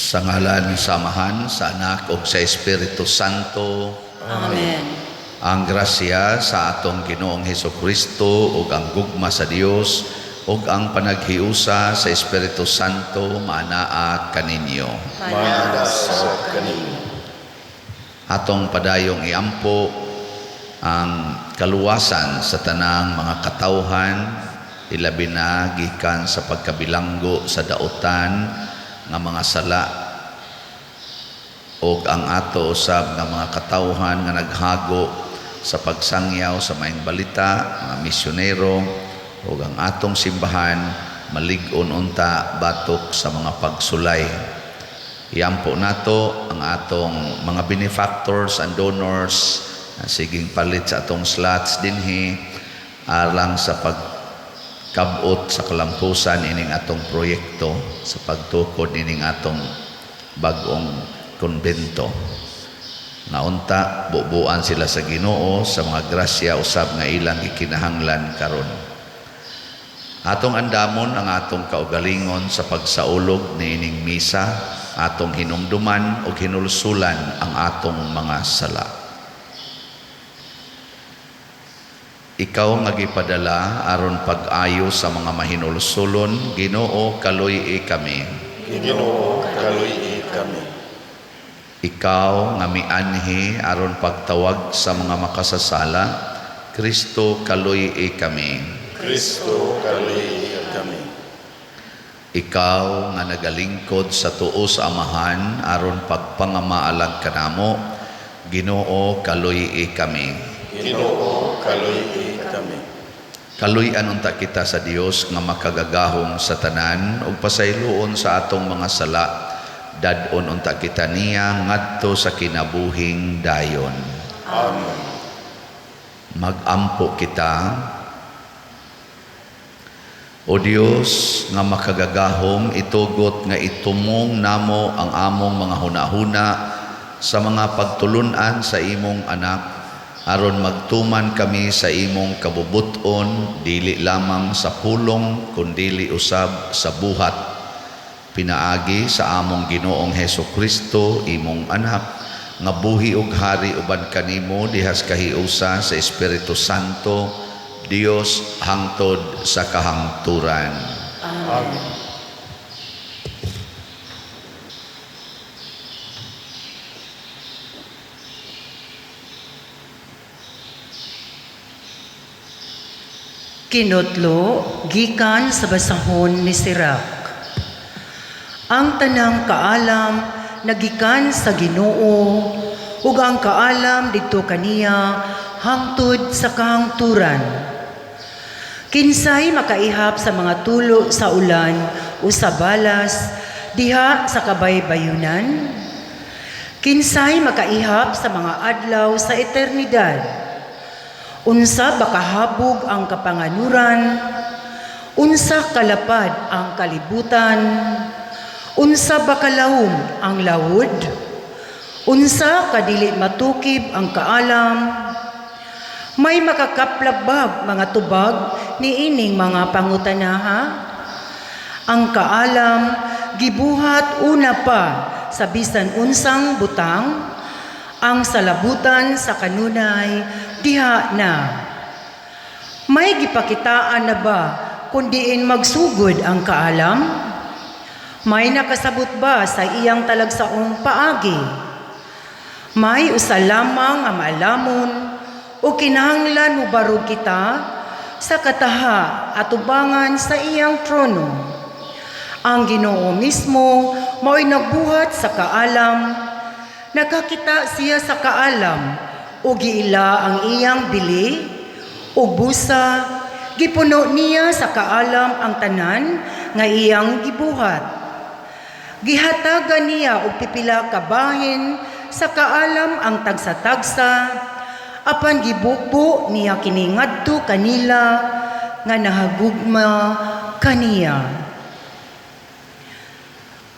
Sa ngalan sa Amahan, sa Anak ug sa Espiritu Santo. Amen. Ang grasya sa atong Ginoong Hesukristo ug ang gugma sa Dios ug ang panaghiusa sa Espiritu Santo maanaa kaninyo. Manaa sa kaninyo. Atong padayong iampo ang kaluwasan sa tanang mga katawhan, ilabi na gikan sa pagkabilanggo sa dautan nga mga sala o ang ato usab nga mga katawhan nga naghago sa pagsangyaw sa maayong balita, mga misyonero o ang atong simbahan malig-on unta batok sa mga pagsulay. Iampo nato ang atong mga benefactors and donors na siging palit sa atong slots dinhi alang sa pagkabot sa kalampusan ining atong proyekto sa pagtukod ining atong bag-ong konbento. Naunta bubuan sila sa Ginoo sa mga grasya usab nga ilang gikinahanglan karon. Atong andamon ang atong kaugalingon sa pagsaulog ni ining misa, atong hinumduman o hinulsulan ang atong mga sala. Ikaw nga gipadala aron pag-ayo sa mga mahinulsulon, Ginoo kaluy kami. Ginoo kaluy kami. Ikaw nga mianhi aron pagtawag sa mga makasasala, Kristo kaluy kami. Kristo kaluy kami. Ikaw nga nagalingkod sa tuo sa Amahan aron pagpangamaalag kanamo, Ginoo kaluy kami. Ginoo kaluy kami. Kaluy-an unta kita sa Dios nga makagagahom sa tanan ug pasayloon sa atong mga sala, dadon unta kita niya ngadto sa kinabuhing dayon. Amen. Magampo kita. O Dios nga makagagahom, itugot nga itumong namo ang among mga hunahuna sa mga pagtulunan sa imong anak aron magtuman kami sa imong kabubuton dili lamang sa pulong kundili usab sa buhat. Pinaagi sa among Ginoong Hesukristo imong anak nga buhi ug hari uban kanimo dihas kahiusa sa Espiritu Santo, Dios hangtod sa kahangturan. Amen. Kinutlo gikan sa basahon ni Sirach. Ang tanang kaalam nagikan sa Ginoo ug ang kaalam didto kaniya hangtod sa kahangturan. Kinsay makaihap sa mga tulo sa ulan o sa balas diha sa kabaybayunan? Kinsay makaihap sa mga adlaw sa eternidad? Unsa bakahabog ang kapanganuran? Unsa kalapad ang kalibutan? Unsa bakalawom ang lawod? Unsa kadili matukib ang kaalam? May makakaplabag mga tubag ni ining mga pangutanaha? Ang kaalam gibuhat una pa sa bisan unsang butang, ang salabutan sa kanunay diha na. May gipakitaan na ba kundiin magsugod ang kaalam? May nakasabot ba sa iyang talagsaong paagi? May usa lamang nga maalamon o kinahanglan mo baro kita sa kataha at ubangan sa iyang trono. Ang Ginoo mismo mao'y nagbuhat sa kaalam. Nakakita siya sa kaalam o giila ang iyang bili o busa, gipuno niya sa kaalam ang tanan nga iyang gibuhat. Gihatagan niya og pipila ka bahin sa kaalam ang tagsa-tagsa, apan gibukbo niya kini ngadto kanila nga nahagugma kaniya.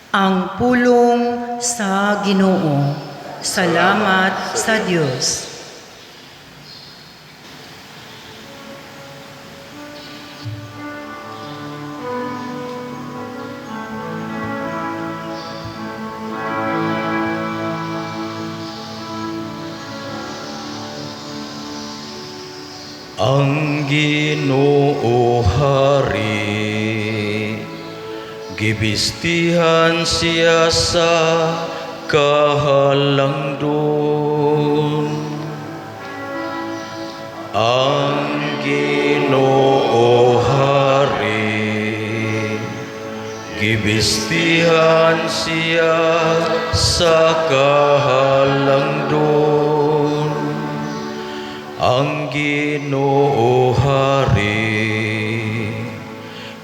Ang pulong sa Ginoo. Salamat sa Diyos. Ang Ginoo Hari, gibistihan siya sa kahalangdon. Ang Ginoo Hari, gibistihan siya sa kahalangdon. Ang Ginoo Hari,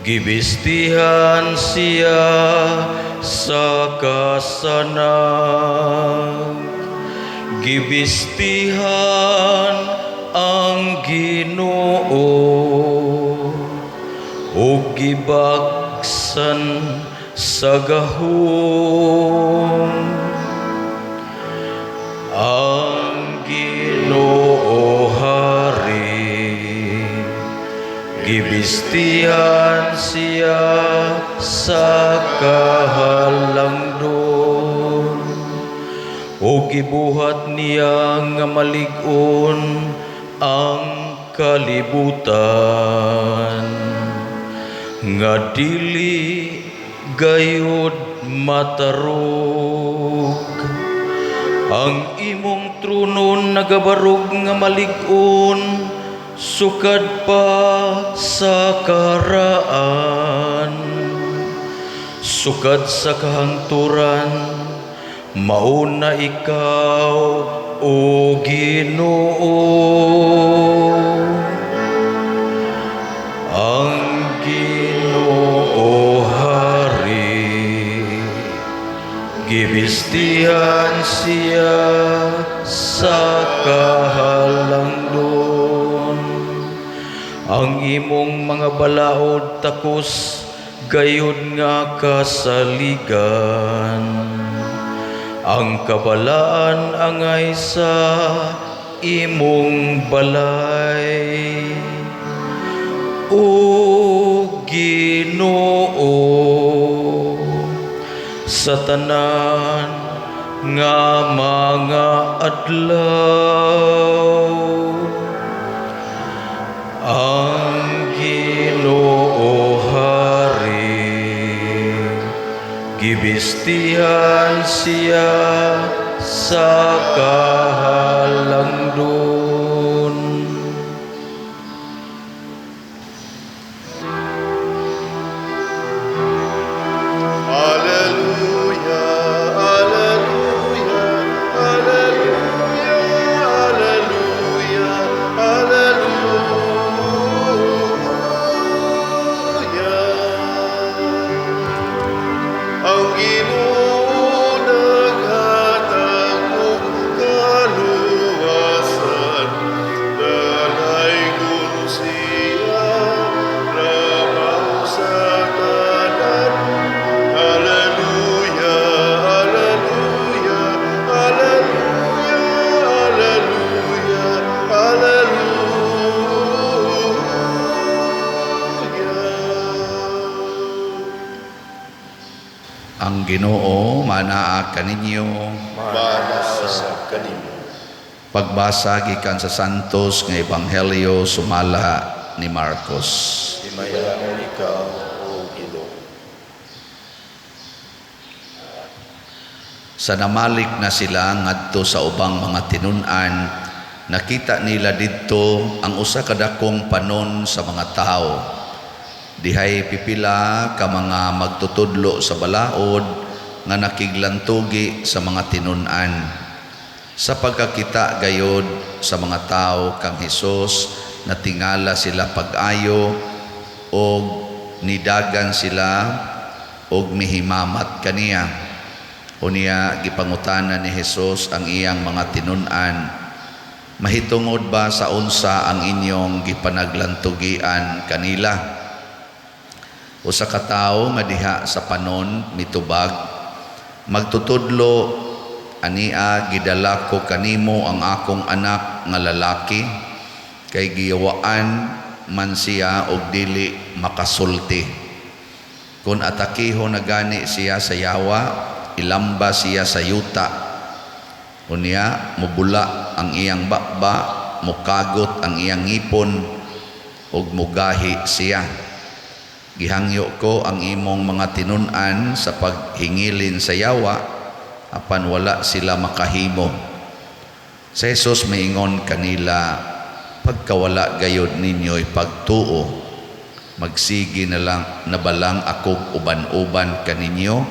gibistihan siya sa kasanang. Gibistihan ang Ginoo ug gibagsan sa gahom. Ang Ginoo Hari, gibistihan siya sa kahalangdon. O gibuhat niya nga malig-on ang kalibutan, nga dili gayud matarog. Ang imong tronon nagabarog nga malig-on, sukad pa sa karaan. Sukad sa kahangturan, mauna ikaw, o Ginoo. Ang Ginoo Hari, gibistihan siya sa kahalangdon. Ang imong mga balaod takos, gayud nga kasaligan. Ang kabalaan angay sa imong balay, o Ginoo. Sa tanan nga mga adlaw, ang Ginoo Hari, gibistihan siya sa kahalangdon. Alleluia, alleluia, alleluia, alleluia, alleluia. Ang Ginoo naghatag og kaluwasan, dalaygon siya trabaho sa tanan. Alleluia, alleluia, alleluia, alleluia, alleluia. Ang Ginoo manaa kaninyo. Manasa sa kanimo. Pagbasa gikan sa Santos nga Ebanghelyo sumala ni Marcos. Himayaon ikaw, O Ginoo. Sa namalik na sila ngadto sa ubang mga tinun-an, nakita nila didto ang usa ka dakong panon sa mga tao. Dihay pipila ka mga magtutudlo sa balaod nga nakiglantugi sa mga tinun-an. Sa pagkakita gayod sa mga tao kang Hesus, natingala sila pag-ayo og nidagan sila og mihimamat kaniya. Unya gipangutanan ni Hesus ang iyang mga tinun-an, mahitungod ba sa unsa ang inyong gipanaglantugian kanila? Usa ka tawo nga diha sa panon mitubag, magtutudlo, ania gidala ko kanimo ang akong anak nga lalaki, kay giyawaan man siya og dili makasulti. Kung atakiho na gani siya sa yawa, ilamba siya sa yuta. Unya mubula ang iyang bakba, mukagot ang iyang ngipon, ug mugahi siya. Gihangyo ko ang imong mga tinun-an sa paghingilin sa yawa apan wala sila makahimo. Sa Jesus miingon kanila, pagkawala gayud ninyo'y pagtuo, magsigi na lang na balang akog uban-uban kaninyo,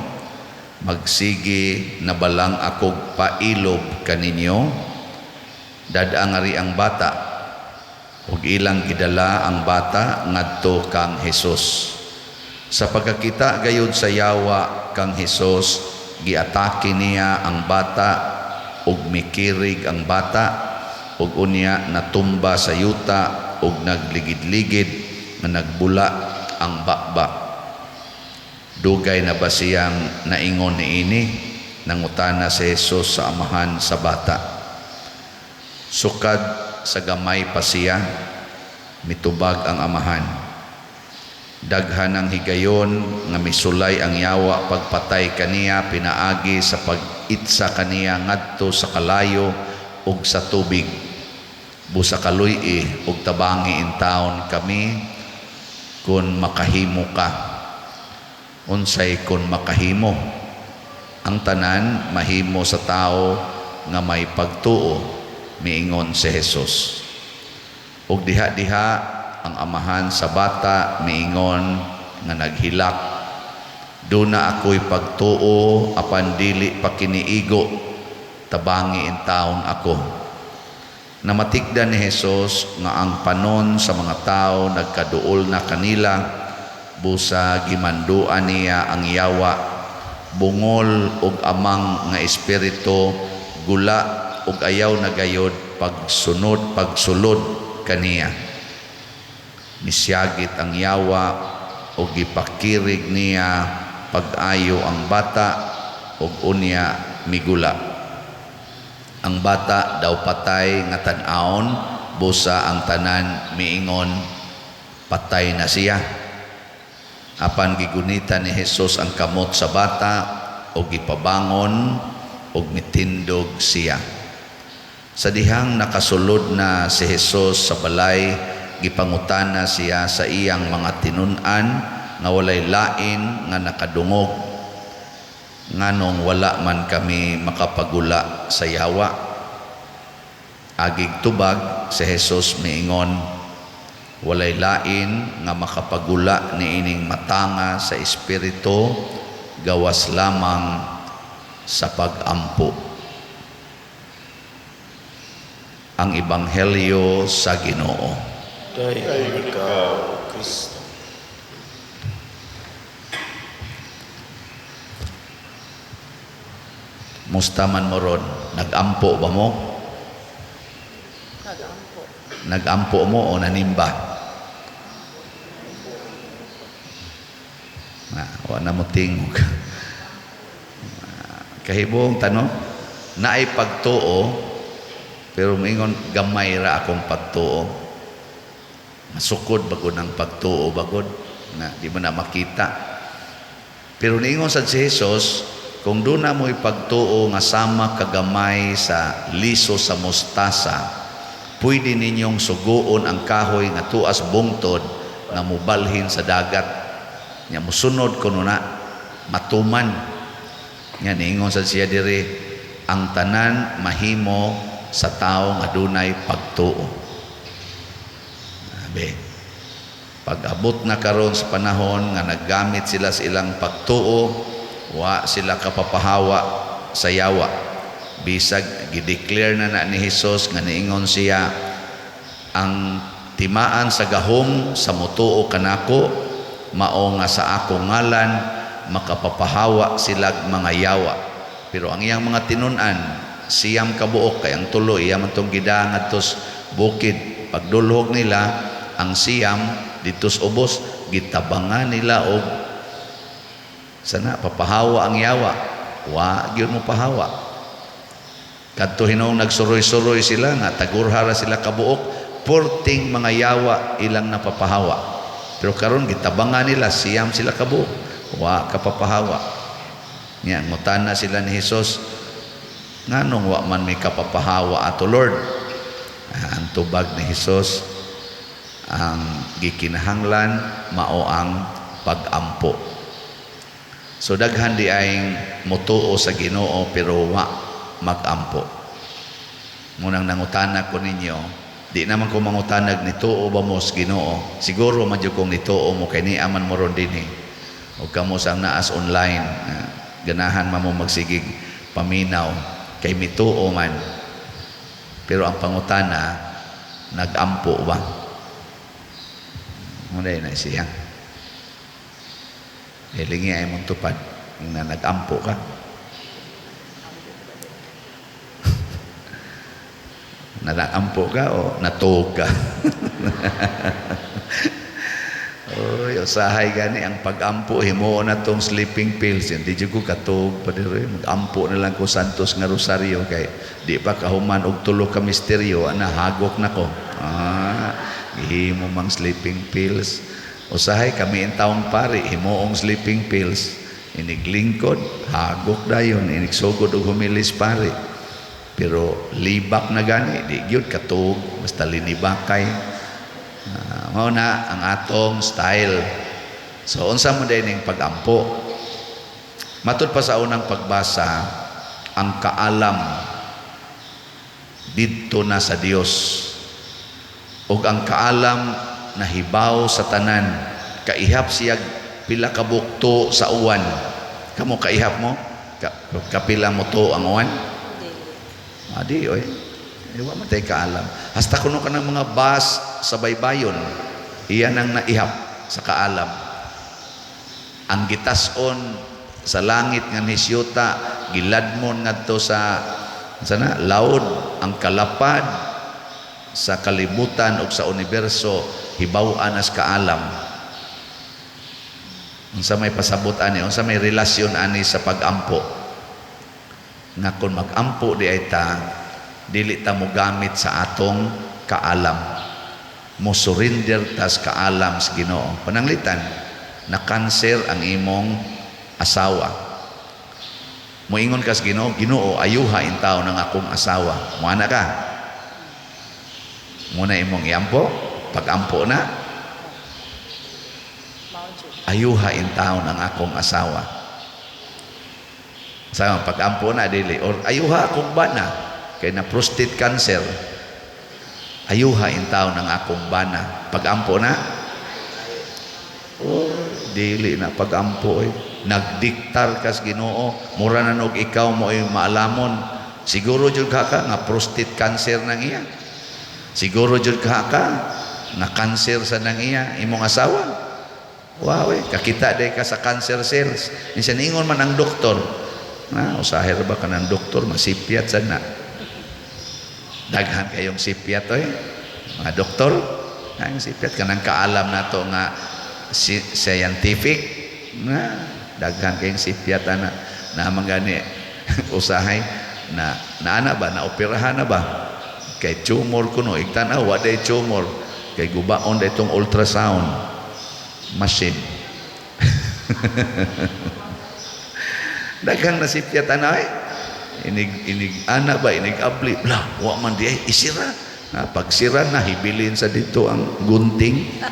magsigi na balang akog pailob kaninyo. Dadang ari ang bata, ug ilang gidala ang bata ngadto kang Hesus. Sa pagkakita gayud sa yawa kang Hesus, giatake niya ang bata ug mikirig ang bata, ug unya natumba sa yuta ug nagligid-ligid nga nagbula ang bakbak. Dugay na ba siyang naingon niini? Nangutana si Hesus sa amahan sa bata. Sukad sa gamay pa siya, mitubag ang amahan. Daghan ang higayon nga misulay ang yawa pagpatay kaniya pinaagi sa pag-itsa kaniya ngadto sa kalayo ug sa tubig. Busa kaluy ug tabangi in taon kami kun makahimo ka. Unsay kun makahimo? Ang tanan mahimo sa tao nga may pagtuo, miingon si Hesus. Ug diha-diha ang amahan sa bata miingon nga naghilak, duna ako'y pagtuo apan dili pa kiniigo, tabangi in taon ako. Namatikdan ni Hesus nga ang panon sa mga tao nagkaduol na kanila, busa gimanduan niya ang yawa, bungol ug amang nga espiritu, gula ug ayaw na gayod pagsulod kaniya. Misyagit ang yawa ug gipakirig niya pag-ayo ang bata ug unya migula. Ang bata daw patay nga tan-aon, busa ang tanan miingon patay na siya. Apan gigunitan ni Hesus ang kamot sa bata ug gipabangon ug mitindog siya. Sa dihang nakasulod na si Hesus sa balay, gipangutana siya sa iyang mga tinun-an nga walay lain nga nakadungog. Nganong wala man kami makapagula sa yawa? Agig tubag si Hesus miingon, walay lain nga makapagula niining matanga sa espiritu, gawas lamang sa pag-ampo. Ang Ebanghelyo sa Ginoo. Dayon ikaw, Kristo. Musta man mo ron? Nag-ampo ba mo? Nag-ampo. Nag-ampo mo o nanimba? Wala mo tingog. Kahibong tanong, naay pagtuo, pero maingon gamay ra akong pagtuo. Masukod bagod ang pagtuo bagod na di mo na makita. Pero niingon sa si Jesus, kung doon na mo ipagtuo nga sama kagamay sa liso sa mostasa, pwede ninyong suguon ang kahoy nga tuas bungtod nga mubalhin sa dagat. Nya musunod kuno na matuman. Nya niingon sa siya diri, ang tanan mahimo sa tao nga dunay pagtuo. Pag-abot na karon sa panahon nga naggamit sila sa ilang pagtuo, wa sila kapapahawa sa yawa. Bisag gideclare na ni Hesus nga niingon siya, ang timaan sa gahom sa mutuo kanako, mao nga sa akong ngalan makapapahawa sila mga yawa. Pero ang iyang mga tinun-an, siyam kabuok, kay ang tulo iya man tong gidaangan tos bukid. Pagdulhog nila ang siyam ditos ubos, gitabangan nila og sana papahawa ang yawa. Wa gyud mo pahawa. Kadto hinong nagsuroy-suroy sila nga tagurhara sila kabuok, porting mga yawa ilang napapahawa. Pero karon gitabangan nila siyam sila kabuok, wa kapapahawa. Nya ngutana sila ni Hesus, nganong wa man may kapapahawa ato Lord? Ang tubag ni Hesus, Ang gikinahanglan mao ang pag-ampo. So daghan di ay mutuo sa Ginoo pero wa mag-ampo. Munang nangutana ko ninyo, di naman ko mangutanag ni tuo ba mo sa Ginoo? Siguro madyo kong ni tuo mo kay ni aman mo ron dinhi. O kamo sang naas online, ganahan man mo magsigig paminaw kay mituo man. Pero ang pangutana, nag-ampo ba? Muna na siya. Hilingi ay mong tupad na nag-ampo ka. Na nag-ampo ka o natuog ka? Oy, usahay gani ang pag-ampo himo na tong sleeping pills. Di jud ko katog pa diri. Mag-ampo na lang ko santos nga rosaryo kay di pa kahuman og tulo ka misteryo ana hagok nako. Gihimo mang sleeping pills. Usahay kami in taong pari himuong sleeping pills. Inig lingkod, hagok dayon, inig sugod og humilis pari. Pero libak na gani, di gyud katog, basta linibakay. Mao na ang atong style. So unsa mo din ning pag-ampo? Matud pa sa unang pagbasa, ang kaalam didto na sa Dios. Ug ang kaalam nahibaw sa tanan, kaihap siya pila ka bukto sa uwan. Kamo kaihap mo? Kapila mo to ang uwan? Adi oy. Iwa matay kaalam. Hasta kuno ka ng mga bus sa baybayon, iyan ang naihap sa kaalam. Ang gitason sa langit nga nisyuta, giladmon ngadto sa sana laod, ang kalapad sa kalibutan o sa universo, hibaw-an as kaalam. Unsa may pasabot ani, unsa may relasyon ani sa pag-ampo. Nga kung mag-ampo di ay ta, dili ta mo gamit sa atong kaalam. Mo surrender tas kaalam sa Ginoo. Pananglitan, na cancer ang imong asawa. Moingon ka sa Ginoo, Ginoo ayuha intaw ng akong asawa. Moana ka. Muna imong iampo, pag-ampo na. Ayuha intaw ng akong asawa. Sa pag-ampo na dili or ayuha akong bana kay na prostate cancer. Ayuha intaw ng akong bana. Pag-ampo na. Oh, dili na pag-ampo eh. Nagdiktar ka sa Ginoo, mura na og ikaw mo ay maalamon. Siguro jud ka nga prostate cancer nang iya. Siguro jud ka nga cancer sa nang iya imong asawa. Wow, kakita day ka sa cancer cells. Minsan ingon man ang doktor, usaher ba ka ng doktor, masipyat sana. Daghan kayong sipyat oy. Mga doktor, ang sipyat ka ng kaalam na to nga scientific. Daghan kayong sipyat ana na mangani usahay na ana ba, na operahan na ba? Kay tumor kuno, igtanaw, wa day tumor. Kay gubaon day itong ultrasound machine. Daghang nasipyat ana eh. Inig ana ba, inig abli, bla, wa man di ay isira. Pag sira na, hibilin sa dito ang gunting.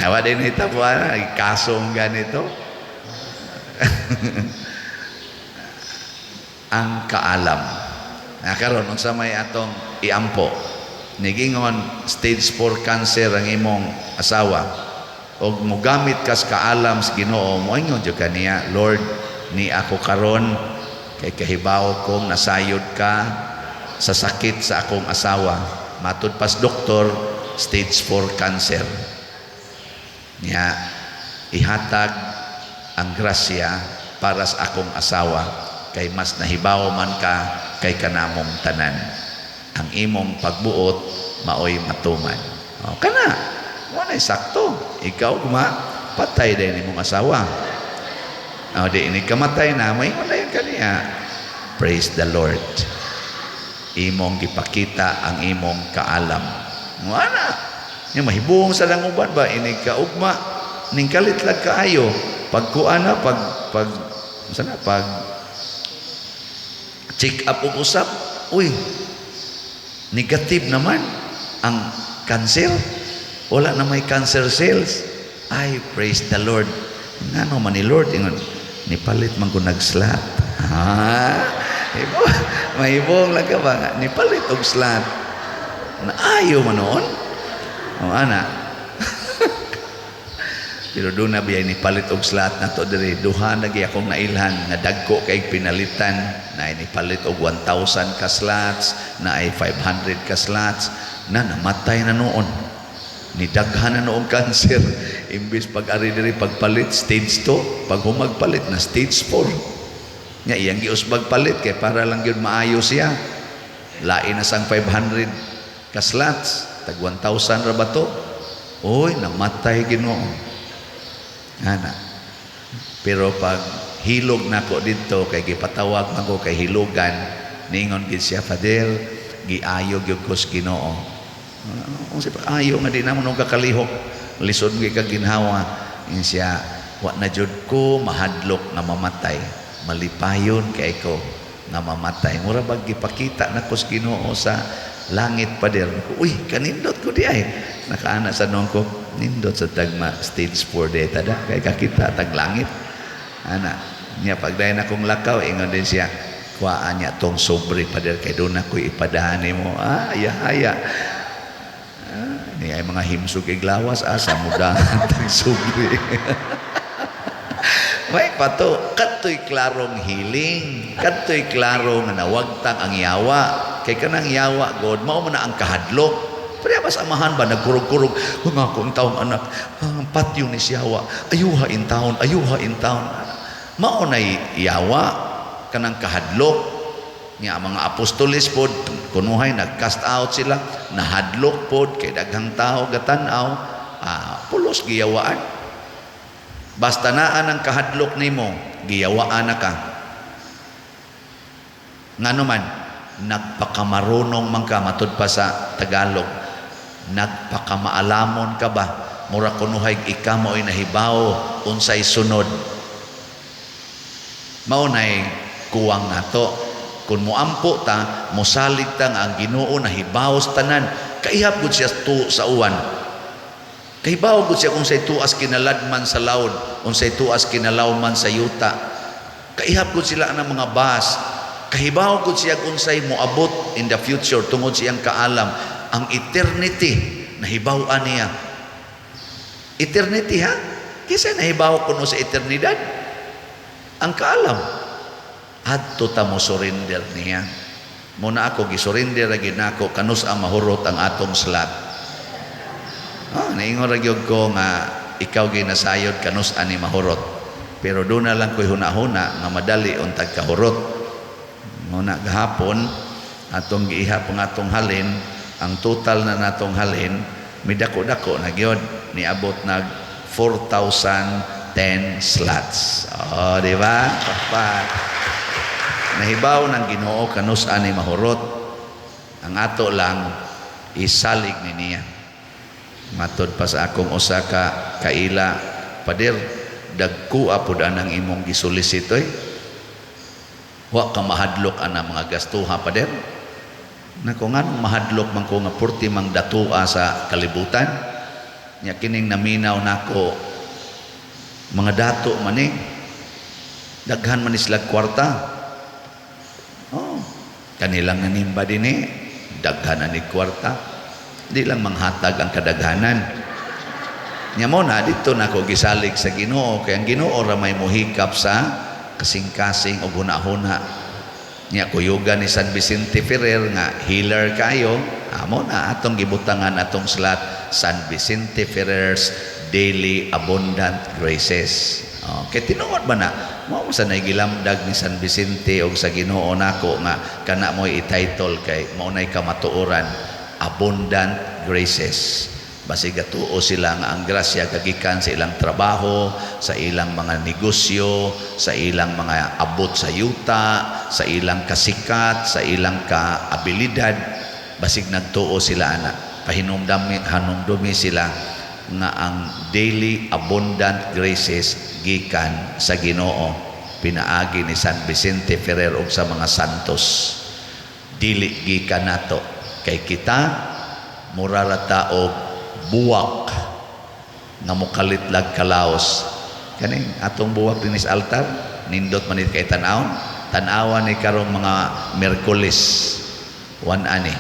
Wa din itabuan, kasong ganito. Ang kaalam. Karon unsa may atong iampo. Nigingon stage 4 cancer ang imong asawa. Og mogamit kas kaalam sa Ginoo, moingon jud kaniya, Lord, ni ako karon kay kahibaw kong nasayod ka sa sakit sa akong asawa. Matud pas doktor, stage 4 cancer. Niya ihatag ang grasya para sa akong asawa kay mas nahibaw man ka kay kanamong tanan. Ang imong pagbuot maoy matuman. O kana, wala sakto. Ikaw patay din imong asawa. O di ini kamatay na, may wala yun kaniya. Praise the Lord. Imong gipakita ang imong kaalam. Wala. Yung mahibong sa languban ba, ini kaugma, ning kalitlag kaayo. Pagkuana, pag check up og usap, uy, Negative naman ang cancer. Wala na may cancer cells. Ay, praise the Lord. Ngano man ni Lord, ingon, nipalit man ko nag-slot. Mahibong lang ka ba nga? Nipalit og slot. Naayo man noon. O ana. Pero doon na biya ni palit og slot na to diri. Duha na gyud akong nailhan nga dagko kay pinalitan na ni palit og 1,000 ka slots, na ay 500 ka slots na namatay na noon. Ni daghan na noong cancer. Imbis pag-ari diri pagpalit stage 2, pag humagpalit na stage 4. Nya iyang giusbag palit kay para lang gyud maayo siya. Lain na sang 500 ka slots, tag 1,000 ra ba to? Oy, namatay Ginoo. Ana. Pero pag hilog na ko dito kay gipatawag man ko kay hilugan, ningon gid siya, Father, giayo gyud ko sa Ginoo. Unsa pa ayo nga di na mo kakalihok, lisod gyud ka ginhawa. In siya, wa na jud ko mahadlok na mamatay. Malipayon kay ko nga mamatay. Mura bag gipakita na ko sa Ginoo sa langit Pader. Uy, kanindot ko di ay. Nakaana sa nong ko, nindot sa tagma stage 4 data da kay kakita tag langit. Ana niya pagdayon akong lakaw, ingon din siya, kuhaan niya tong sobre Pader kay doon ako ipadahan mo. Haya niya ay mga himsog iglawas asa mudahan tag sobre. May pato, katoy klarong healing, katoy klaro nga nawagtang ang yawa. Kay kanang yawa, God, mao man na ang kahadlok. Pero mas amahan ba, nagkurog-kurog, nga akong taong anak, patyo ni siyawa, ayuha in taon. Mao na yawa, kanang kahadlok. Nga mga apostolis pod, kunuhay, nag-cast out sila, nahadlok pod, kay daghang tao, gatanaw, pulos giyawaan. Basta naan ang kahadlok nimo, giyawaan na ka. Nga naman, nagpakamarunong man ka, matud pa sa Tagalog, nagpakamaalamon ka ba? Mura kunuhay ika mo ay nahibaw, unsay sunod. Maunay, kuwang nato. Kung muampo ta, musalig ta nga ang Ginoo nahibaw sa tanan, kaihap gud siya tu sa uwan. Kahibaw gud siya kung say tuas kinaladman sa laod, unsay tuas kinalawman sa yuta. Kaihap gud sila ang mga bas. Kahibaw gud siya kung say moabot in the future tungod siyang kaalam ang eternity nahibaw-an niya. Eternity ha? Kisa nahibaw kuno sa eternidad. Ang kaalam adto ta mo surrender niya. Muna ako gisurrender ra gid nako kanus ang mahurot ang atong slot. Naingon ra gyud ko nga ikaw ginasayod kanus ani mahurot. Pero doon na lang ko'y hunahuna nga madali untag kahurot. Muna gahapon atong giihap ang atong halin, ang total na natong halin midako-dako na gyud, niabot nag 4,010 slots. Di ba? Papat. Nahibaw ng Ginoo kanus ani mahurot. Ang ato lang isalig ni niya. Matod pa sa akong usa ka kaila, Pader, dagkua pud anang imong gisulisitoy. Wa ka mahadlok ana mga gastuha Pader. Nako nga mahadlok man ko nga purti mang datua sa kalibutan. Nya kining naminaw nako mga dato man ni. Daghan man isla kwarta. Kanilang nanimba din daghanan ni kwarta. Di lang manghatag ang kadaghanan. Nya mo na dito nako gisalig sa Ginoo kay ang Ginoo ra may mohikap sa kasing-kasing o hunahuna. Nya kuyugan ni San Vicente Ferrer nga healer kayo, amo na atong gibutangan atong slot San Vicente Ferrer's Daily Abundant Graces. Kay tinuod ba na mao sa nagilamdag ni San Vicente og sa Ginoo nako nga kana mo i-title kay mao nay kamatuoran Abundant Graces. Basig gatuo sila nga ang grasya kagikan sa ilang trabaho, sa ilang mga negosyo, sa ilang mga abot sa yuta, sa ilang kasikat, sa ilang kaabilidad. Basig nagtuo sila ana. Hanumdumi sila nga ang daily abundant graces gikan sa Ginoo pinaagi ni San Vicente Ferrer og sa mga santos. Dili gikan nato. Kay kita mura ra ta og buwak nga mukalitlag kalaos. Kani atong buwak dinis altar nindot man kay tan-awan ni karong mga Miyerkules. Wan ani.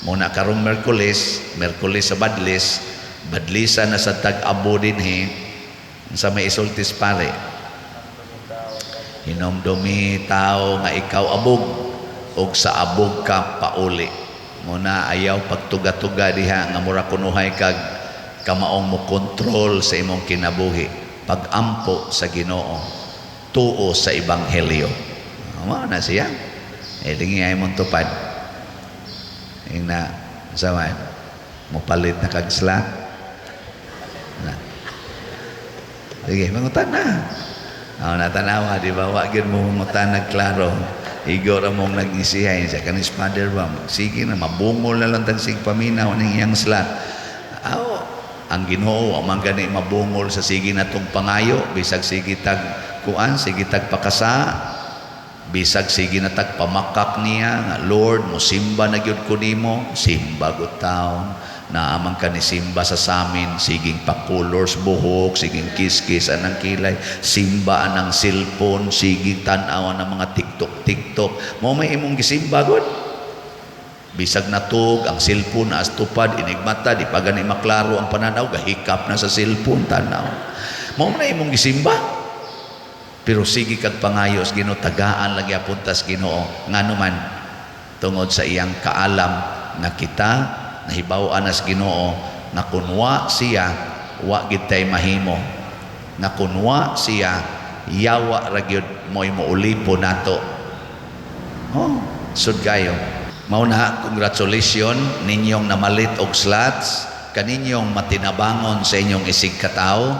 Muna karong Miyerkules sa badlisa na sa tag-abo dinhi sa may isultis pare. Hinomdomi tao nga ikaw abog og sa abog ka pauli. Muna ayaw pagtuga-tuga diha nga mura kunuhay kag kamaong mo kontrol sa imong kinabuhi. Pagampo sa Ginoo, tuo sa ebanghelyo. Mao na siya. Lingi ay mong tupad. Ing na sawan mo palit na kag slat. Na. Sige, mangutan na. Natanawa, di ba? Wag yun mo mutanag klaro. Igo ra mong nag-isihay sa kanis father ba? Sige na, mabungol na lang tagsig paminaw ng iyang slat. Ang Ginoo, amang gani mabungol sa sige na tong pangayo, bisag sige tag kuan, sige tag pakasa, bisag sige na tag pamakak niya, nga Lord, mo simba na gyud ko nimo, simba gud taon. Naamang ka ni simba sa samin, siging pakulors buhok, siging kiskis anang kilay, simba anang cellphone, siging tanawan ng mga tiktok. Mo may imong gisimba gud. Bisag natug ang cellphone as tupad inigmata di pa gani maklaro ang pananaw, gahikap na sa cellphone tanaw. Mo na imong gisimba. Pero sige kag pangayos Ginoo, tagaan lagi apuntas Ginoo nganuman tungod sa iyang kaalam nga kita nahibaw-an as Ginoo nga kunwa siya wa gid tay mahimo, nga kunwa siya yawa ra gyud mo'y muulipo nato. Sud kayo. Mao na, congratulations ninyong namalit og slots, kaninyong matinabangon sa inyong isig katao,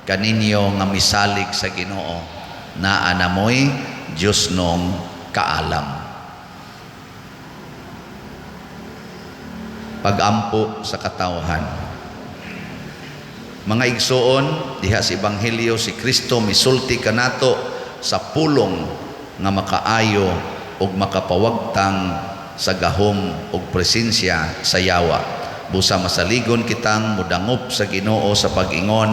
kaninyo nga misalig sa Ginoo na anamoy Diyos nung kaalam. Pagampo sa katawhan. Mga igsoon, diha sa Ebanghelyo si Kristo misulti kanato sa pulong nga makaayo ug makapawagtang sa gahom ug presensya sa yawa. Busa masaligon kitang mudangop sa Ginoo sa pag-ingon,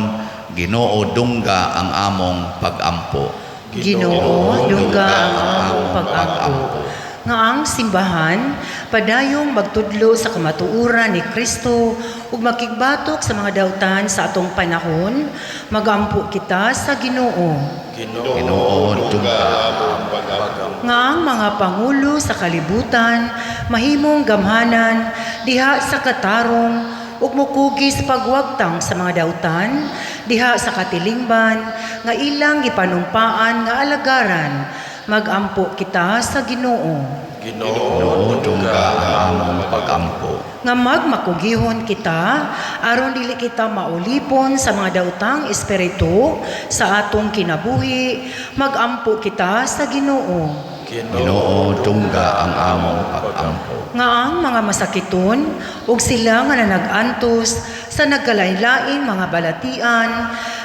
Ginoo dungga ang among pagampo. Ginoo dungga ang among pagampo. Nga ang simbahan padayong magtudlo sa kamatuoran ni Kristo ug makigbatok sa mga dautan sa atong panahon, magampo kita sa Ginoo. Ginoo dungga ang pagampo. Nga ang mga pangulo sa kalibutan mahimong gamhanan diha sa katarong ug mukugis pagwagtang sa mga dautan diha sa katilingban nga ilang gipanumpaan nga alagaran, magampo kita sa Ginoo. Ginoo dungga ang among pagampo. Nga magmakugihon kita aron dili kita maulipon sa mga dautang espiritu sa atong kinabuhi, magampo kita sa Ginoo. Ginoo dungga ang among pagampo. Nga ang mga masakiton ug sila nga nanag-antos sa nagkalain-laing mga balatian,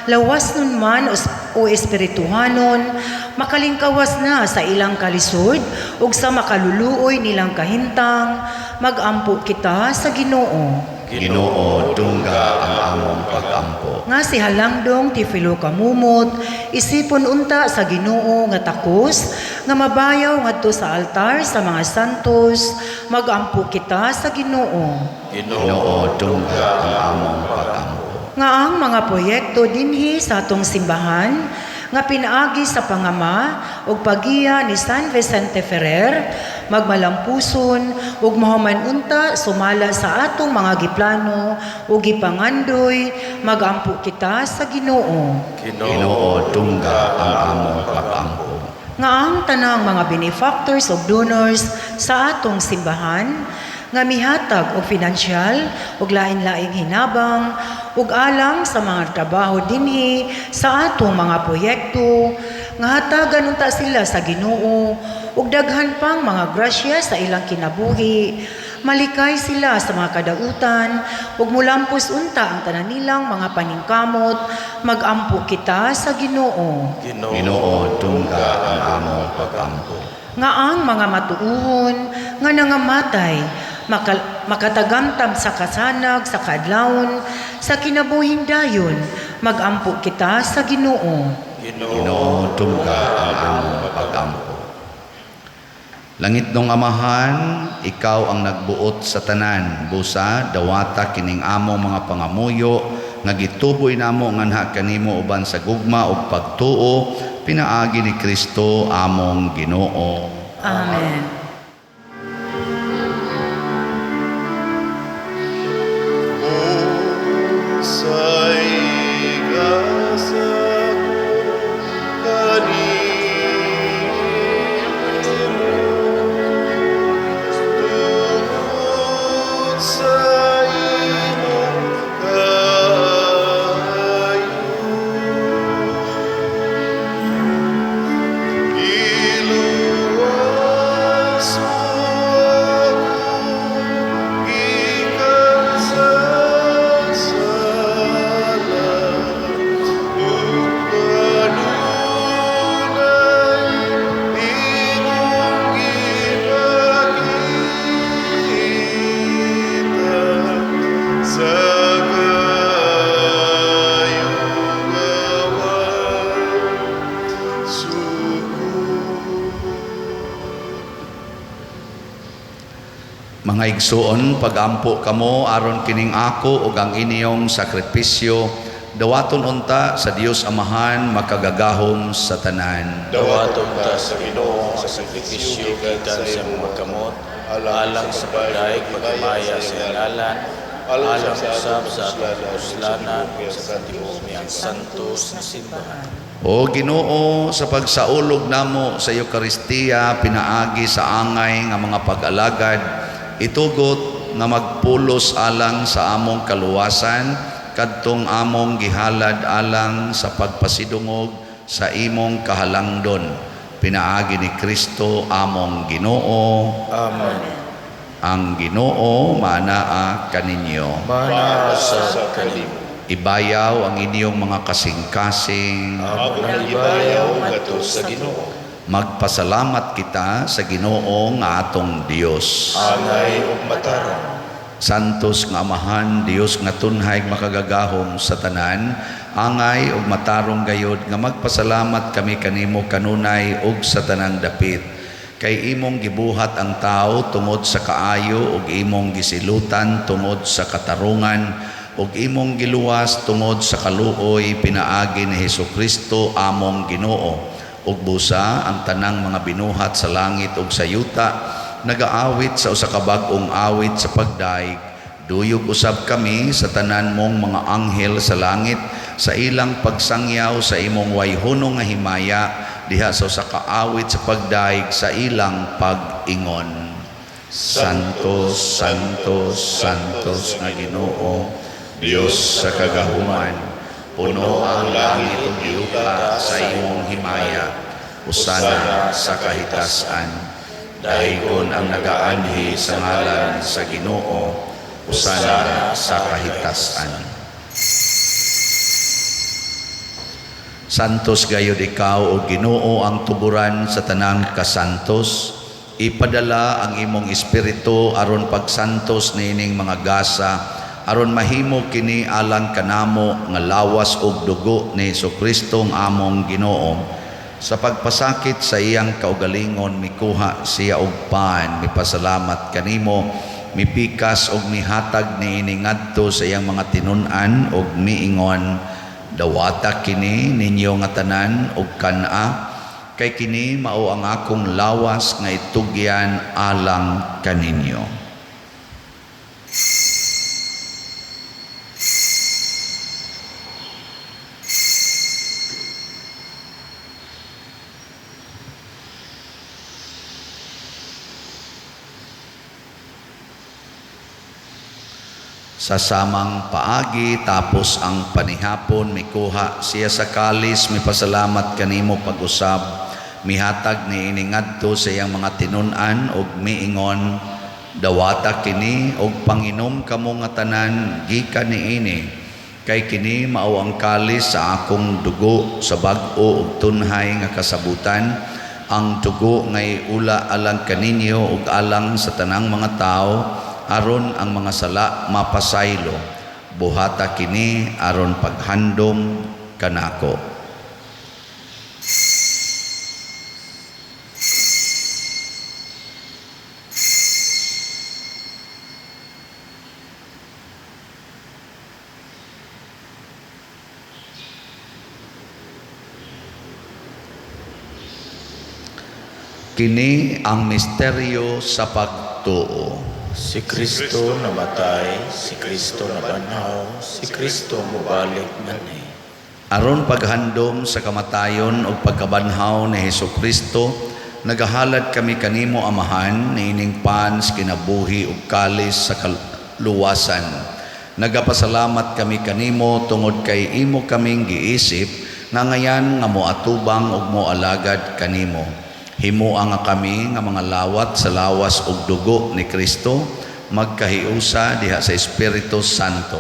lawas nun man o espirituhanon, makalingkawas na sa ilang kalisod ug sa makaluluoy nilang kahintang, magampo kita sa Ginoo. Ginoo dungga ang among pagampo. Nga si Halangdong ti Filo Kamumot, isipon unta sa Ginoo nga takos, nga mabayaw ngadto sa altar sa mga santos, magampo kita sa Ginoo. Ginoo dungga ang among pagampo. Nga ang mga proyekto dinhi sa atong simbahan, nga pinaagi sa pangama ug pagiya ni San Vicente Ferrer, magmalampuson ug mahuman unta sumala sa atong mga giplano ug gipangandoy, magampo kita sa Ginoo. Ginoo dungga ang among pagampo. Nga ang tanang mga benefactors ug donors sa atong simbahan nga mihatag og pinansyal ug lain-laing hinabang ug alang sa mga trabaho dinhi sa atong mga proyekto, nga hatagan unta sila sa Ginoo ug daghan pang mga grasya sa ilang kinabuhi, malikay sila sa mga kadautan ug mulampos unta ang tanan nilang mga paningkamot, magampo kita sa Ginoo. Ginoo dungga ang among pagampo. Nga ang mga matuuhon nga nangamatay makatagamtam sa kasanag, sa kadlawon, sa kinabuhing dayon, magampo kita sa Ginoo. Ginoo, tungga ang among pagampo. Langit nung Amahan, ikaw ang nagbuot sa tanan. Busa, dawata kining among mga pangamuyo, nga gituboy namo nganha kanimo uban sa gugma ug pagtuo, pinaagi ni Kristo among Ginoo. Amen. Mga igsuon, pagampo kamo aron kining ako ug ang inyong sakripisyo, dawaton unta sa Dios Amahan makagagahom sa tanan. Dawaton ta sa Ginoo sa sakripisyo gikan sa mga kamot, alang sa pagdaig pagmaya sa ngalan, alang usab sa atong puslanan sa tibuok niyang santos nga simbahan. O Ginoo, sa pagsaulog namo sa Eucharistia, pinaagi sa angay nga mga pag-alagad, itugot nga magpulos alang sa among kaluwasan, kadtong among gihalad alang sa pagpasidungog sa imong kahalangdon. Pinaagi ni Kristo among Ginoo. Amen. Ang Ginoo manaa kaninyo. Mana sa kanimo. Ibayaw ang inyong mga kasing-kasing. Ako nang ibayaw ngadto sa Ginoo. Magpasalamat kita sa Ginoo nga atong Dios. Angay ug mataron. Santos nga Amahan, Dios nga tunhay makagagahom sa tanan, angay ug matarong gayod nga magpasalamat kami kanimo kanunay ug sa tanang dapit. Kay imong gibuhat ang tao tungod sa kaayo ug imong gisilutan tungod sa katarungan ug imong giluwas tungod sa kaluoy, pinaagi ni Hesukristo among Ginoo. Ug busa ang tanang mga binuhat sa langit ug sa yuta, nagaawit sa usa ka bag-ong awit sa pagdaig. Duyog usab kami sa tanan mong mga anghel sa langit, sa ilang pagsangyaw sa imong wayhunong nga himaya, diha sa usa ka awit sa pagdaig sa ilang pag-ingon. Santos, Santos, Santos nga Ginoo, Dios sa kagahuman, puno ang langit ug yuta sa imong himaya, usana sa kahitasan. Dahigon ang nagaanhi sa ngalan sa Ginoo, usana sa kahitasan. Santos gayud ikaw o Ginoo ang tuburan sa tanang kasantos. Ipadala ang imong espiritu aron pagsantos nining mga gasa, aron mahimo kini alang kanamo nga lawas ug dugo ni Hesukristo ang among Ginoo. Sa pagpasakit sa iyang kaugalingon, mikuha siya og pan, mipasalamat kanimo, mipikas og mihatag niini ngadto sa iyang mga tinun-an ug miingon, dawata kini ninyo nga tanan ug kana, kay kini mao ang akong lawas nga itugyan alang kaninyo. Sa samang paagi tapos ang panihapon, mikuha siya sa kalis, mipasalamat kanimo pag-usab, mihatag ni iningadto sa iyang mga tinun-an ug miingon, dawata kini og panginom kamo nga tanan gikan niini, kay kini mao ang kalis sa akong dugo sa bag-o ug tunhay nga kasabutan, ang dugo ngay ula alang kaninyo ug alang sa tanang mga tao, aron ang mga sala mapasaylo. Buhata kini aron paghandom kanako. Kini ang misteryo sa pagtuo. Si Kristo namatay, si Kristo nabanhaw, si Kristo mubalik manhi. Aron paghandom sa kamatayon o pagkabanhaw ni Hesukristo, nagahalad kami kanimo amahan niining pans kinabuhi ug kalis sa kaluwasan. Nagapasalamat kami kanimo tungod kay imo kaming giisip nga ngayan nga moatubang ug moalagad kanimo. Himuang nga kami nga mga lawat sa lawas ug dugo ni Kristo magkahiusa diha sa Espiritu Santo.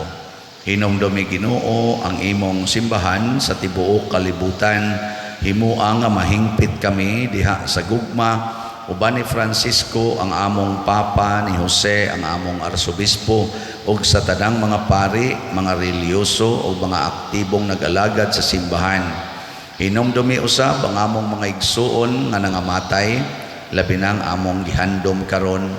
Hinumdumi Ginoo ang imong simbahan sa tibuok kalibutan. Himuang nga mahingpit kami diha sa gugma uban ni Francisco ang among papa, ni Jose ang among arsobispo ug sa tanang mga pari, mga reliyoso ug mga aktibong nag-alagad sa simbahan. Hinumdumi usab ang among mga igsuon nga nangamatay, labi nang among gihandom karon.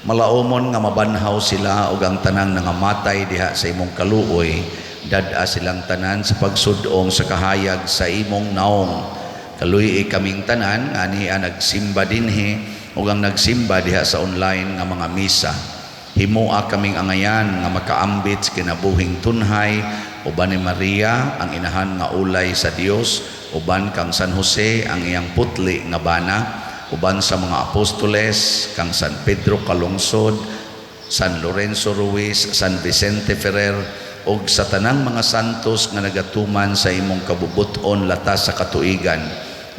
Malaumon nga mabanhaw sila ug ang tanang nangamatay diha sa imong kaluoy, dad-a silang tanan sa pagsudong sa kahayag sa imong naong. Kaluy kaming tanan nga niya nagsimba dinhi ug ang nagsimba diha sa online nga mga misa. Himua kaming angayan nga makaambit sa kinabuhing tunhay, uban ni Maria ang inahan nga ulay sa Dios, uban kang San Jose ang iyang putli nga bana, uban sa mga apostoles kang San Pedro Calungsod, San Lorenzo Ruiz, San Vicente Ferrer ug sa tanang mga santos nga nagatuman sa imong kabubuton latas sa katuigan.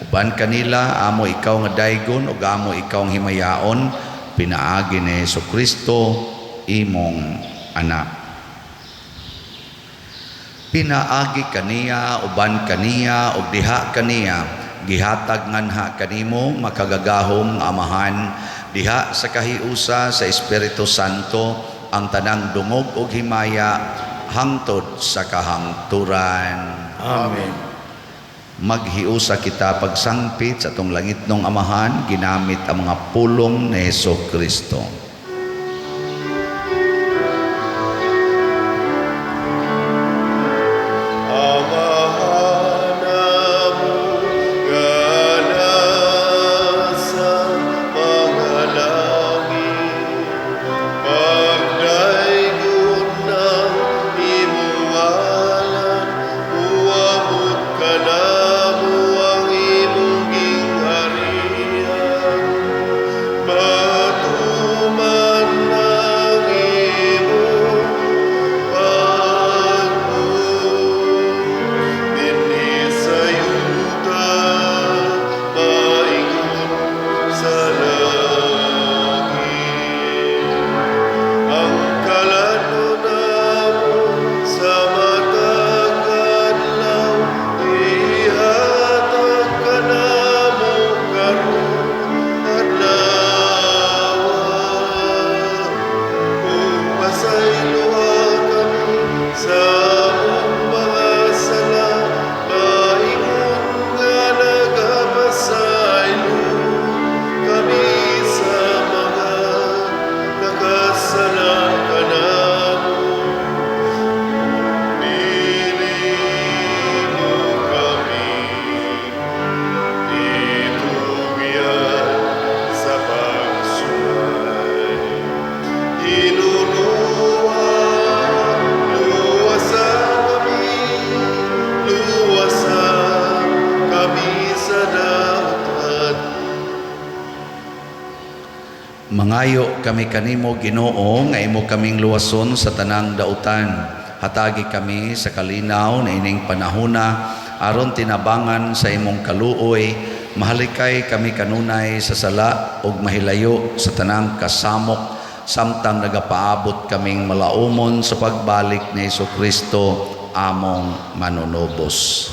Uban kanila amo ikaw nga daygon ug amo ikaw ang himayaon, pinaagi ni Hesukristo imong anak. Pinaagi kaniya, uban kaniya, ug diha kaniya, gihatag nganha kanimo makagagahom nga amahan, diha sa kahiusa sa Espiritu Santo, ang tanang dungog ug himaya, hangtod sa kahangturan. Amen. Maghiusa kita pagsangpit sa atong langitnong amahan, ginamit ang mga pulong ni Hesukristo. Mangayo kami kanimo Ginoo nga imo kaming luwason sa tanang dautan. Hatagi kami sa kalinaw na ining panahona aron tinabangan sa imong kaluoy. Mahalikay kami kanunay sa sala ug mahilayo sa tanang kasamok samtang nagapaabot kaming malaumon sa pagbalik ni Hesukristo among manunubos.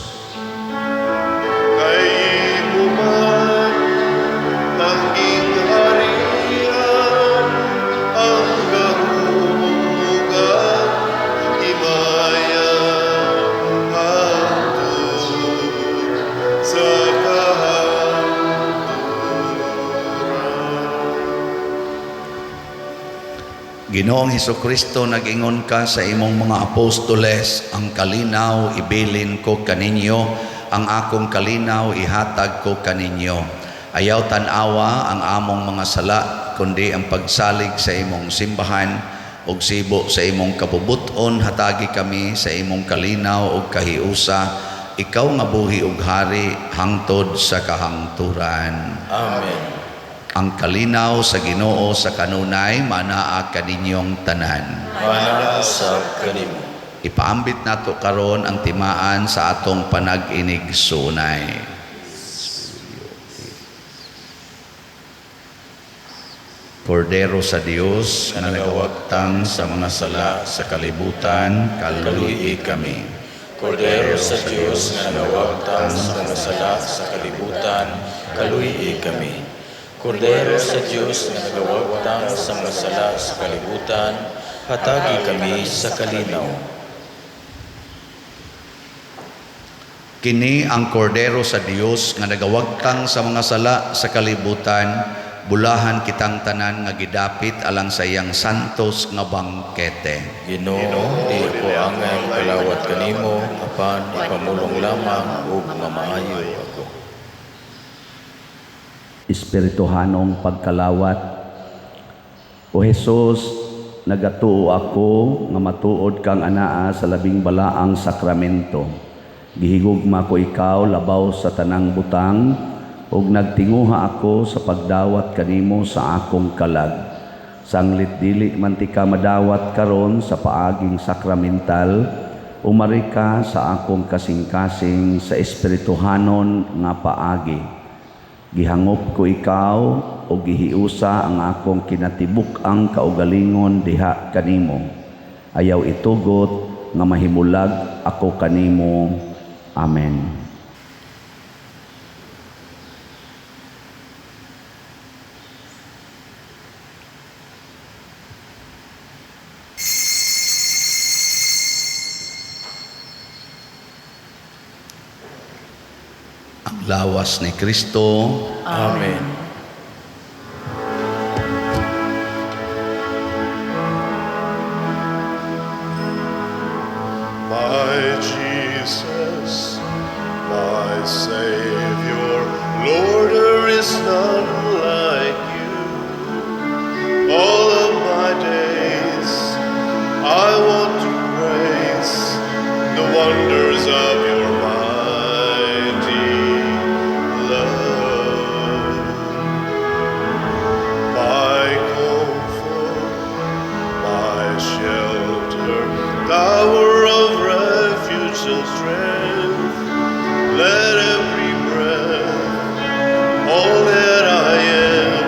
Ang Ginoong Hesukristo, nag-ingon ka sa imong mga apostoles, ang kalinaw ibilin ko kaninyo, ang akong kalinaw ihatag ko kaninyo. Ayaw tanawa ang among mga sala, kundi ang pagsalig sa imong simbahan, ug sibo sa imong kabubuton, hatagi kami sa imong kalinaw ug kahiusa, ikaw nga buhi ug hari hangtod sa kahangturan. Amen. Ang kalinaw sa Ginoo sa kanunay manaa kaninyong tanan. Mana sa kanimo. Ipaambit nato karon ang timaan sa atong panag-inig sunay. Kordero sa Dios nga nagawagtang sa mga sala sa kalibutan, kaluyi kami. Kordero sa Diyos nga nagawagtang sa mga sala sa kalibutan, kaluyi kami. Kordero sa Diyos nga nagawagtang sa mga sala sa kalibutan, hatagi kami sa kalinaw. Kini ang kordero sa Dios nga nagawagtang sa mga sala sa kalibutan, bulahan kitang tanan nga gidapit alang sa iyang santos nga bangkete. Ginoo, di ko angay kalawat kanimo, apan ipamulong lamang ug mamaayo ako. Espirituhanong pagkalawat. O Jesus, nagatuo ako nga matuod kang anaa sa labing balaang sakramento. Gihigugma ko ikaw labaw sa tanang butang, ug nagtinguha ako sa pagdawat kanimo sa akong kalag. Sanglit dili man ti ka madawat karon sa paaging sakramental, umari ka sa akong kasing-kasing sa espirituhanon nga paagi. Gihangop ko ikaw o gihiusa ang akong kinatibuk ang kaugalingon diha kanimo. Ayaw itugot nga mahimulag ako kanimo. Amen. Ang lawas ni Kristo. Amen. My Jesus, my Savior, Lord, there is none like you. All of my days I want to praise the wonders of your mighty love. My comfort, my shelter, tower of refuge and strength, let every breath, all that I am,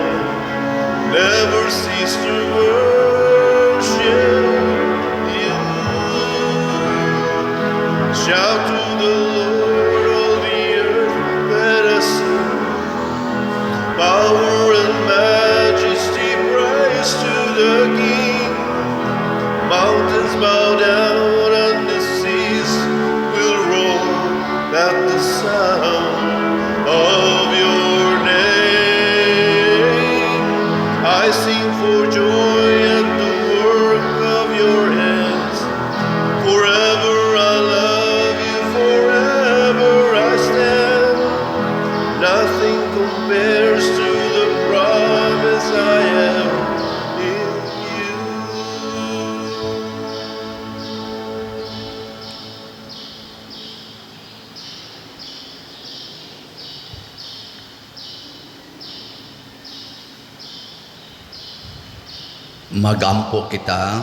never cease to worship you. Shout to the Lord, all the earth, let us sing. Power and majesty, praise to the King. Mountains bow down and the seas will roar at the sound of your name. I sing for joy at the work of your hands. Forever I love you, forever I stand. Nothing compares to the promise I have in you. Magampo kita.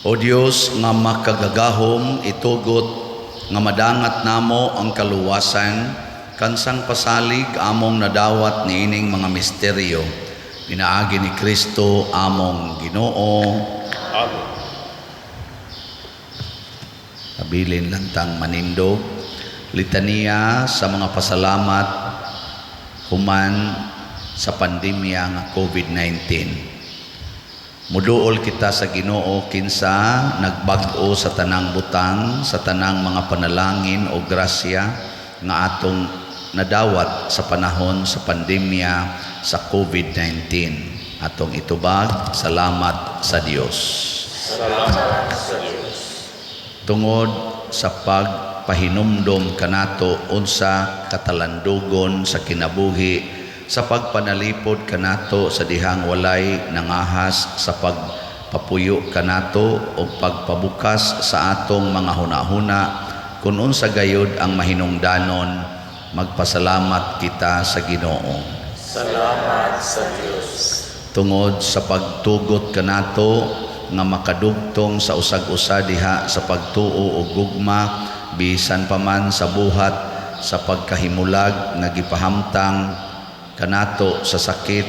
O Dios nga makagagahom itugot nga madangat namo ang kaluwasan kansang pasalig among nadawat niining mga misteryo pinaagi ni Kristo among Ginoo. Amen. Abilin lantang manindog litania sa mga pasalamat human sa pandemya nga COVID-19. Muduol kita sa Ginoo kinsa nagbag-o sa tanang butang, sa tanang mga panalangin o grasya nga atong nadawat sa panahon sa pandemya sa COVID-19. Atong itubag, salamat sa Dios. Salamat sa Diyos. Tungod sa pagpahinumdom kanato unsa katalandugon sa kinabuhi sa pagpanalipod kanato sa dihang walay nangahas sa pagpapuyo kanato o pagpabukas sa atong mga hunahuna kung unsa gayud ang mahinungdanon, magpasalamat kita sa Ginoo. Salamat sa Diyos. Tungod sa pagtugot kanato nga makadugtong sa usag-usa diha sa pagtuo og gugma bisan pa man sa buhat sa pagkahimulag nga gipahamtang kanato sa sakit,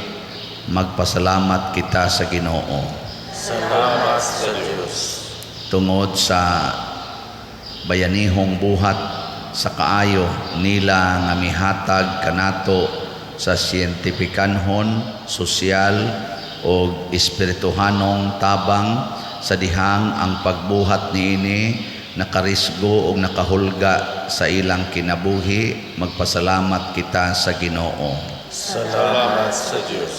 magpasalamat kita sa Ginoo. Salamat sa Diyos. Tungod sa bayanihong buhat sa kaayo nila nga mihatag kanato sa siyentipikanhon, sosyal o espirituhanong tabang sa dihang ang pagbuhat niini nakarisgo o nakahulga sa ilang kinabuhi, magpasalamat kita sa Ginoo. Salamat sa Diyos.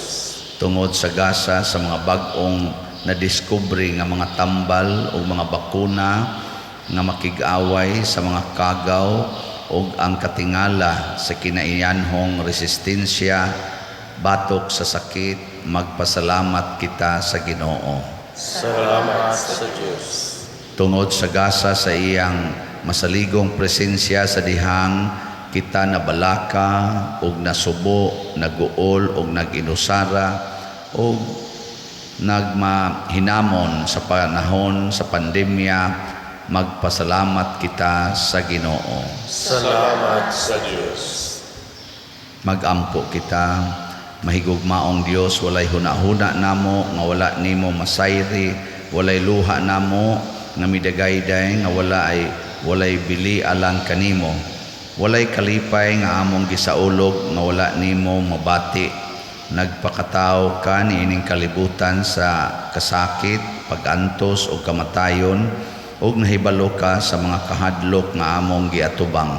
Tungod sa gasa sa mga bag-ong nadiskubre nga mga tambal o mga bakuna nga makig-away sa mga kagaw o ang katingala sa kinaiyanhong resistensya batok sa sakit, magpasalamat kita sa Ginoo. Salamat sa Diyos. Tungod sa gasa sa iyang masaligong presensya sa dihang kita nabalaka og nasubo, naguol og naginusara og nagmahinamon sa panahon sa pandemya, magpasalamat kita sa Ginoo. Salamat sa Diyos. Magampo kita, mahigugmaong Dios, walay hunahuna namo nga wala nimo masayri, walay luha namo nga midagayday nga walay bili alang kanimo, walay kalipay nga among gisaulog nga wala nimo mabati. Nagpakatao ka niining kalibutan sa kasakit, pagantos o kamatayon, ug nahibalo ka sa mga kahadlok nga among giatubang.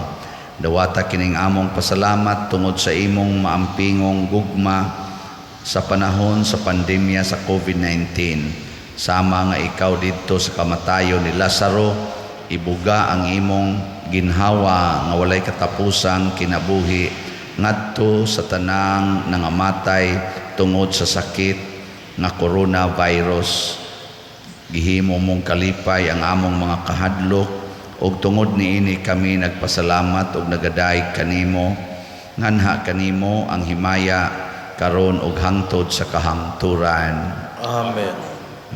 Dawata kining among pasalamat tungod sa imong maampingong gugma sa panahon sa pandemya sa COVID-19. Sama nga ikaw dito sa kamatayon ni Lazaro, ibuga ang imong ginhawa nga walay katapusang kinabuhi ngadto sa tanang nangamatay tungod sa sakit nga coronavirus. Gihimo mong kalipay ang among mga kahadlok ug tungod niini kami nagpasalamat ug nagadayeg kanimo, nganha kanimo ang himaya karon ug hangtod sa kahangturan. Amen.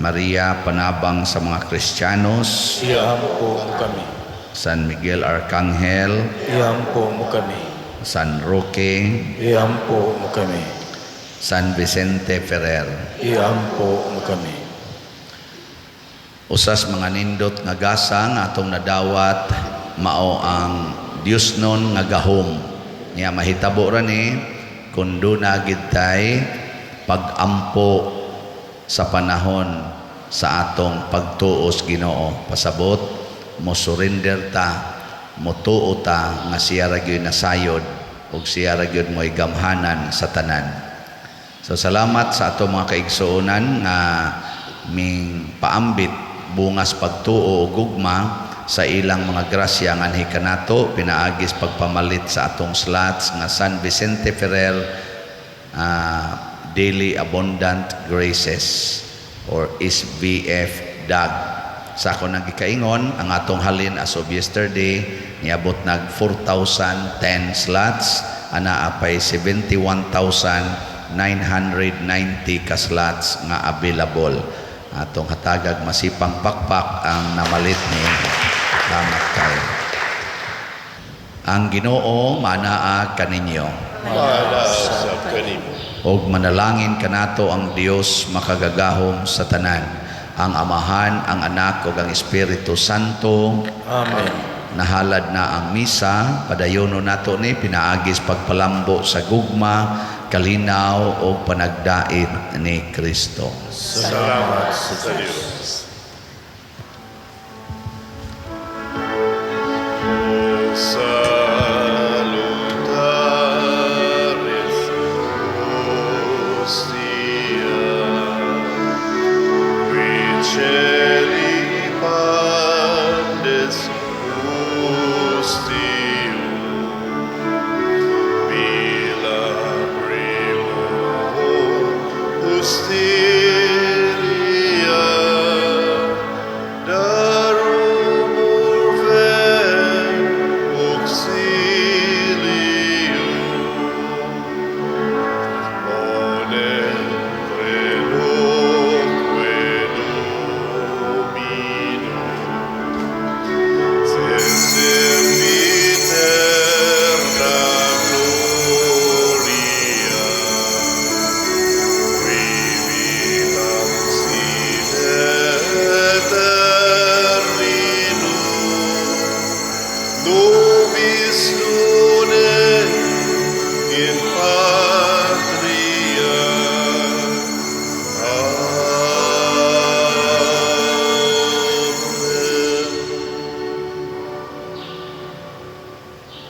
Maria, panabang sa mga Kristiyanos. Iampo mo kami. San Miguel Arcangel, Iampo mo kami. San Roque, Iampo mo kami. San Vicente Ferrer. Iampo mo kami. Usas mga nindot nga gasa nga atong nadawat mao ang Dios non nga gahom. Niya mahitabo ra ni kun duna gid tay pag-ampo sa panahon sa atong pagtuos Ginoo. Pasabot mo surrender ta, mo tuo ta nga siya ra gyud nasayod ug siya ra gyud mo'y gamhanan sa tanan. So salamat sa atong mga kaigsuonan nga ming paambit bungas pagtuo o gugma sa ilang mga grasya nga anhi kanato pinaagis pagpamalit sa atong slots nga San Vicente Ferrer Daily Abundant Graces or SVF DAG. Sa ako nang gikaingon, ang atong halin as of yesterday, niabot nag 4,010 slots, ana apay 71,990 ka slots nga available. Atong hatagag masipang pakpak ang namalit ni. Salamat kayo. Ang Ginoo manaa kaninyo. Maala sa kanimo. Og manalangin kanato ang Dios makagagahom sa tanan, ang Amahan, ang Anak ug ang Espiritu Santo. Amen. Nahalad na ang misa, padayono nato ni pinaagis pagpalambo sa gugma, kalinaw o panagdait ni Kristo. Salamat sa Diyos. Salutationem still